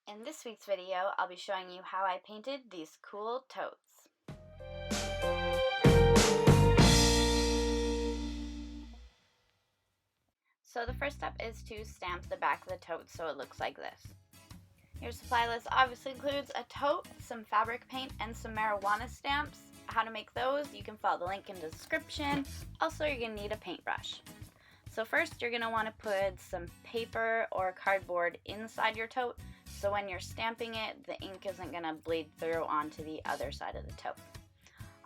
In this week's video, I'll be showing you how I painted these cool totes. So the first step is to stamp the back of the tote so it looks like this. Your supply list obviously includes a tote, some fabric paint, and some marijuana stamps. How to make those, you can follow the link in the description. Also, you're going to need a paintbrush. So first, you're going to want to put some paper or cardboard inside your tote, so when you're stamping it, the ink isn't going to bleed through onto the other side of the tote.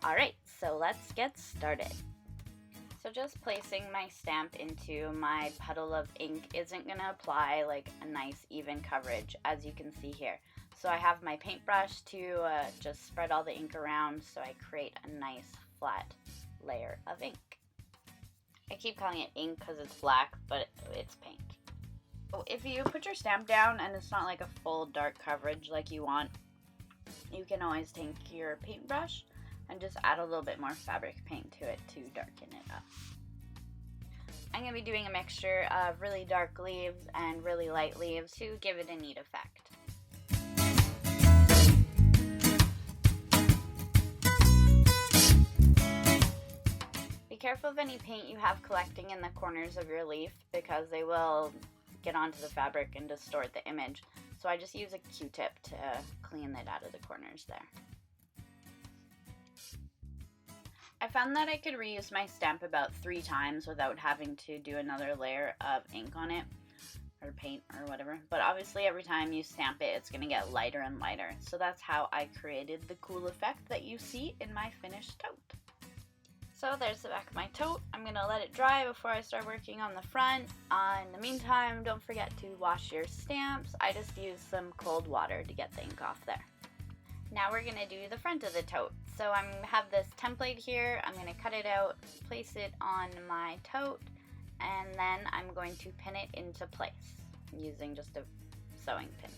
Alright, so let's get started. So just placing my stamp into my puddle of ink isn't going to apply like a nice even coverage, as you can see here. So I have my paintbrush to just spread all the ink around so I create a nice flat layer of ink. I keep calling it ink because it's black, but it's paint. If you put your stamp down and it's not like a full dark coverage like you want, you can always take your paintbrush and just add a little bit more fabric paint to it to darken it up. I'm going to be doing a mixture of really dark leaves and really light leaves to give it a neat effect. Be careful of any paint you have collecting in the corners of your leaf because they will get onto the fabric and distort the image. So I just use a Q-tip to clean it out of the corners there. I found that I could reuse my stamp about 3 times without having to do another layer of ink on it, or paint or whatever. But obviously every time you stamp it, it's going to get lighter and lighter. So that's how I created the cool effect that you see in my finished tote. So there's the back of my tote. I'm going to let it dry before I start working on the front. In the meantime, don't forget to wash your stamps. I just used some cold water to get the ink off there. Now we're going to do the front of the tote. So I have this template here. I'm going to cut it out, place it on my tote, and then I'm going to pin it into place using just a sewing pin.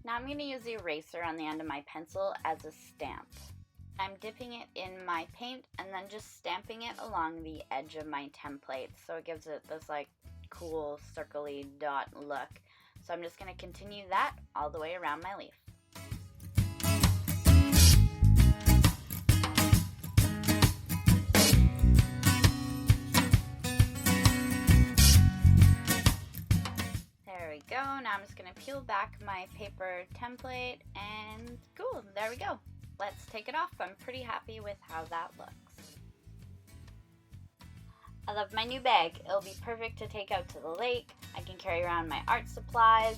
Now I'm going to use the eraser on the end of my pencil as a stamp. I'm dipping it in my paint and then just stamping it along the edge of my template so it gives it this like cool circly dot look. So I'm just going to continue that all the way around my leaf. There we go. Now I'm just going to peel back my paper template and cool, there we go. Let's take it off. I'm pretty happy with how that looks. I love my new bag. It'll be perfect to take out to the lake. I can carry around my art supplies.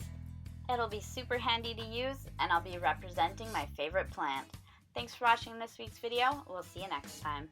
It'll be super handy to use, and I'll be representing my favorite plant. Thanks for watching this week's video. We'll see you next time.